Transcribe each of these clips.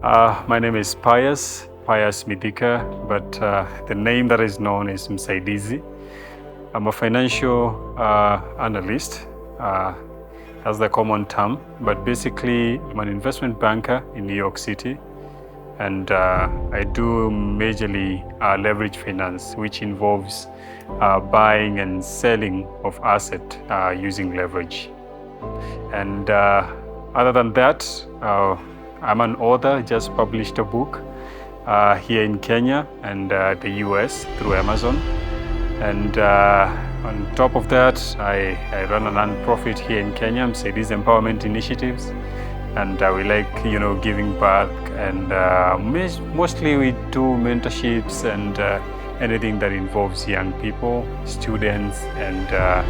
My name is Pius Mithika, but the name that is known is Msaidizi. I'm a financial analyst, that's the common term, but basically I'm an investment banker in New York City, and I do majorly leverage finance, which involves buying and selling of asset using leverage. And other than that, I'm an author, just published a book here in Kenya and the US through Amazon. And on top of that, I run a non-profit here in Kenya, Msaidizi Empowerment Initiatives. And we like, giving back. And mostly we do mentorships and anything that involves young people, students, and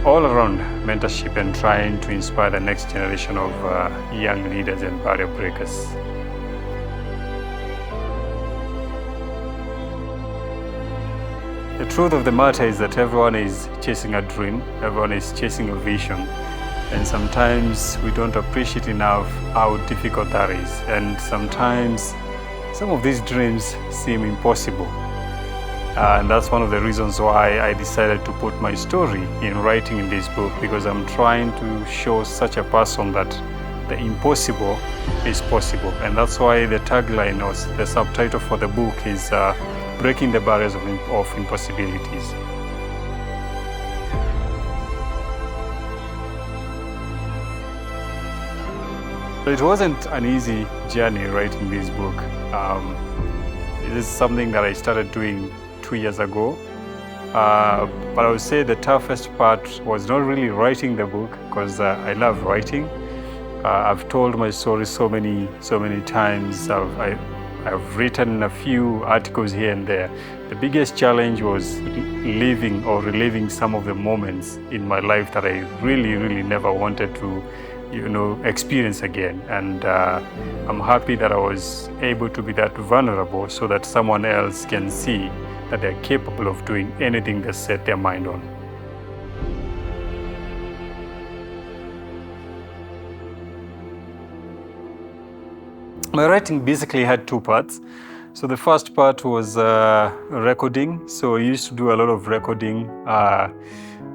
all around mentorship and trying to inspire the next generation of young leaders and barrier breakers. The truth of the matter is that everyone is chasing a dream, everyone is chasing a vision, and sometimes we don't appreciate enough how difficult that is, and sometimes some of these dreams seem impossible. And that's one of the reasons why I decided to put my story in writing in this book, because I'm trying to show such a person that the impossible is possible. And that's why the tagline or the subtitle for the book is Breaking the Barriers of Impossibilities. It wasn't an easy journey writing this book. It is something that I started doing 2 years ago, but I would say the toughest part was not really writing the book, because I love writing. I've told my story so many times. I've written a few articles here and there. The biggest challenge was living or reliving some of the moments in my life that I really never wanted to experience again. And I'm happy that I was able to be that vulnerable so that someone else can see that they're capable of doing anything they set their mind on. My writing basically had two parts. So the first part was recording. So I used to do a lot of recording,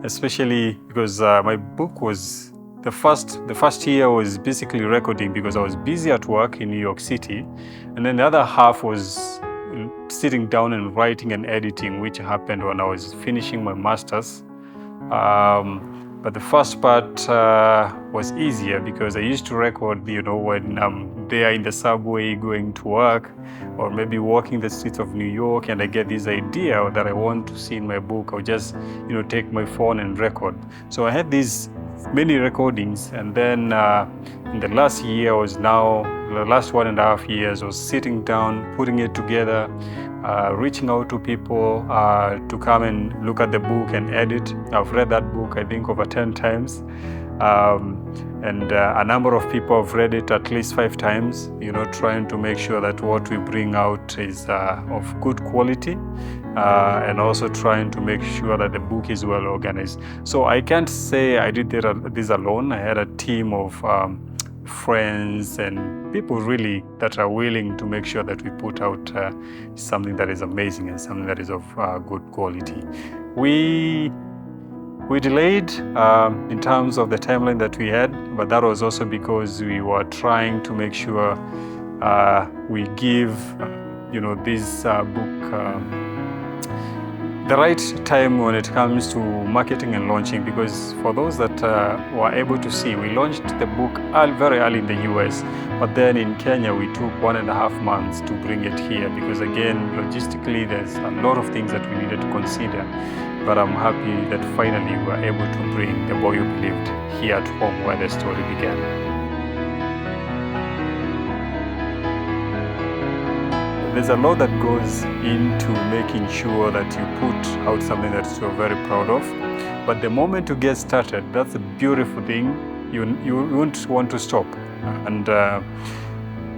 especially because my book was, the first year was basically recording because I was busy at work in New York City. And then the other half was sitting down and writing and editing, which happened when I was finishing my master's. But the first part was easier because I used to record, when I'm there in the subway going to work, or maybe walking the streets of New York, and I get this idea that I want to see in my book. I'll just, take my phone and record. So I had these many recordings, and then in the last year the last 1.5 years, I was sitting down, putting it together, reaching out to people to come and look at the book and edit. I've read that book, I think, over 10 times. And a number of people have read it at least 5 times, trying to make sure that what we bring out is of good quality, and also trying to make sure that the book is well organized. So I can't say I did this alone. I had a team of friends and people really that are willing to make sure that we put out something that is amazing and something that is of good quality. We delayed in terms of the timeline that we had, but that was also because we were trying to make sure we give this book the right time when it comes to marketing and launching, because for those that were able to see, we launched the book very early in the US, but then in Kenya we took 1.5 months to bring it here, because again, logistically there's a lot of things that we needed to consider. But I'm happy that finally we were able to bring The Boy Who Believed here at home, where the story began. There's a lot that goes into making sure that you put out something that you're very proud of. But the moment you get started, that's a beautiful thing. You won't want to stop. And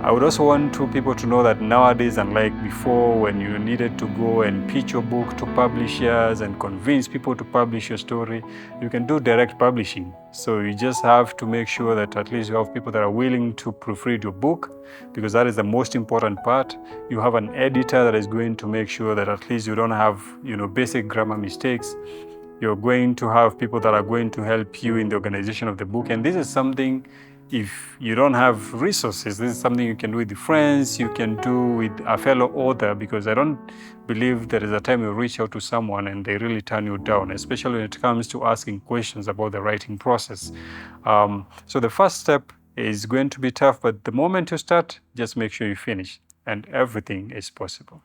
I would also want people to know that nowadays, unlike before, when you needed to go and pitch your book to publishers and convince people to publish your story, you can do direct publishing. So you just have to make sure that at least you have people that are willing to proofread your book, because that is the most important part. You have an editor that is going to make sure that at least you don't have, basic grammar mistakes. You're going to have people that are going to help you in the organization of the book. And this is something, if you don't have resources, this is something you can do with friends, you can do with a fellow author, because I don't believe there is a time you reach out to someone and they really turn you down, especially when it comes to asking questions about the writing process. So the first step is going to be tough, but the moment you start, just make sure you finish, and everything is possible.